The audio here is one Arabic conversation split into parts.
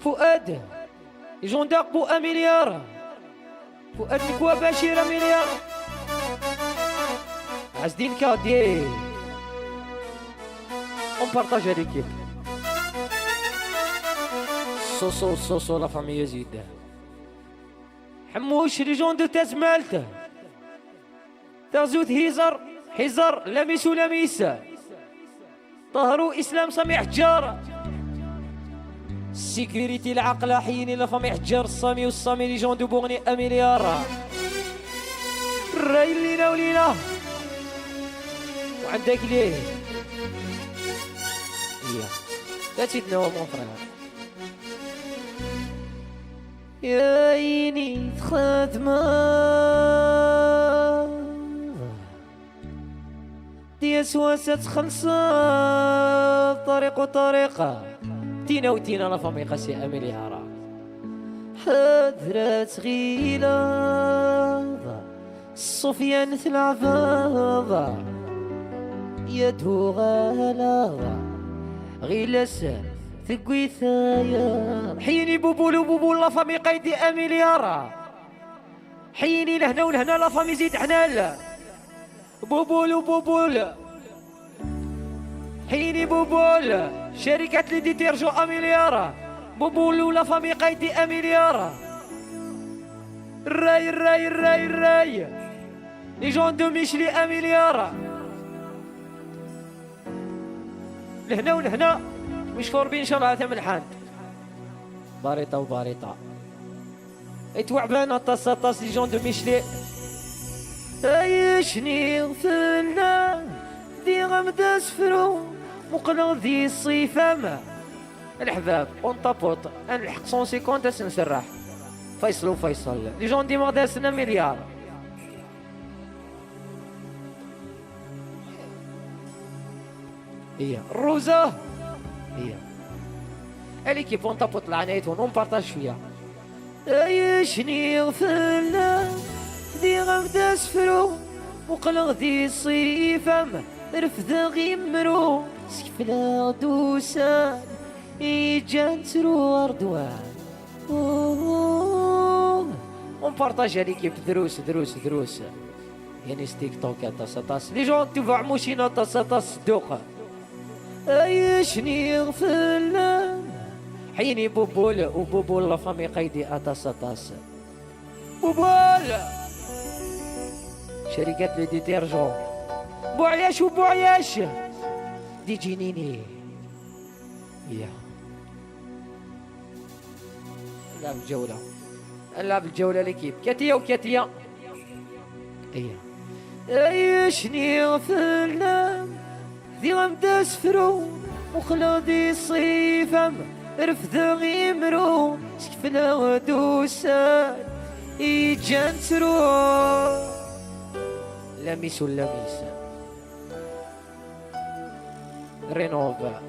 فؤاد جونداق بو مليار، فؤاد نكوا بشير مليار، عزدين كادي on partage à l'équipe. Soso la famille Yazid. حموش ليجون دو تازمالت، تازوت حزر لميس طهرو اسلام سميع حجار، سيكوريتي العقل حيني لا فامي حجار الصامي والصامي ليجون دو بوغني اميليار، الراي لينا ولينا وعندك ليه لا تيدنا مون فرير. يا عيني خدمة دي سواسة خلصة طريق وطريقة تينا وتينا لا فامي قاسي أميليارا، حضرة غيلة صوفيان ثلعفاضة يدو غالة غيلس ثقوي ثايا، حيني بوبول لا فامي قايدي اميليارا، حيني لهنا ولهنا لا فامي زيد حنال، بوبول حيني بوبول شركة لي ديتيرجو اميليارا، بوبول ولا فامي قايدي اميليارا، الراي لي جون دو ميشلي اميليارا، لهنا ولهنا مشفور بين شرعة ثمن حاند باريطة وباريطة اتوعبانا طاس لي جون دو ميشلي، عيشني غفلنا دي غمدا سفرو مقلغ ذي الصيفة الحباب اون طابوط نلحق 150 نسرح فيصل لي جون ديما داسنا مليار. الروزة اليكيب اون طابوط العنايتون اون بارطاج شوية، عيشني غفلنا ذي غمدا سفرو وقلغ ذي صيفة رفذ غيمرو سكفلا دوسان إيجان ترو أردوان اون بارطاج اليكيب دروس يعني ستيك توك طاس لي جون تبع موشينا طاس دوقة، عيشني غفلنا حيني بوبول لا فامي قايدي طاس بوبول شركات لي ديتيرجون بوعياش دي جنيني نلعب الجولة ليكيب كاتيا عيشني غفلنا ذي غمدا سفرو وخلادي صيفة رفذ غيمرو سكفلا ودوسان إيجان ترو لميس رينوفا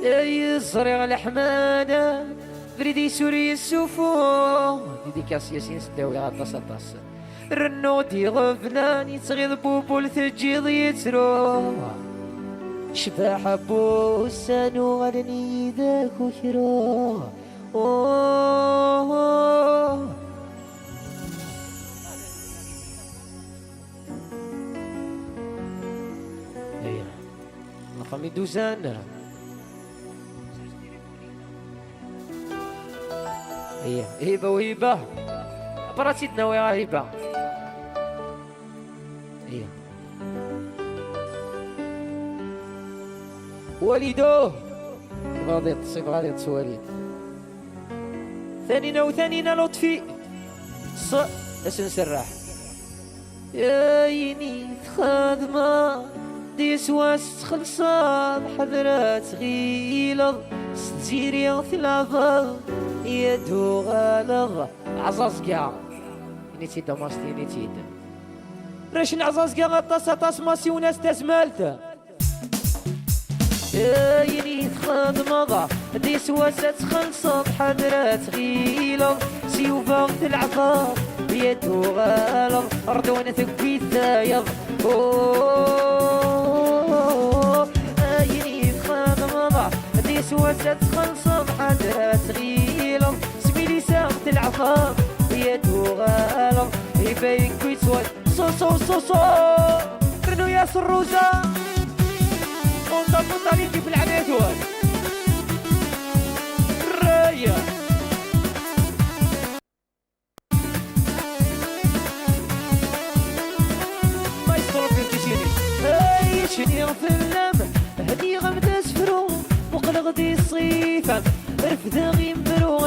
يزرع الحمانة بريدي سوري السفو ديديكاس ياسين سداوي غطاس رنو دي غفلان يتغيظ بوبول ثجيض يترو شباح بوسان وغرني ذاك وشرو لا فامي دوزان هبة براتيتنا ويا هبة والدوه غادي تصواليد ثانينا لطفي باش نسرح يا عيني خادمة دي سواس خلصان حضرات غيلظ ستيري في العبال يدو غالغ عزازكا نيتي دماستي نيتي راش نعزازكا غطاس ماسي وناس تسمالت يني خدمة دي سواسات خلصت حضرات غيلة سيوفا تلعبها بيدو غالغ أردونا ثقبي الثايض يني خدمة دي سواسات خلصت حضرات غيلة النار يا تغالى يبين كويسوات صو صو صو رنو يا سروسة ونطبط عليك في العبيتوات الراية ما يصدر في الكشيني هاي شني غفلم هدي غمد اسفرو مقلق دي الصيفة رفد غيم برو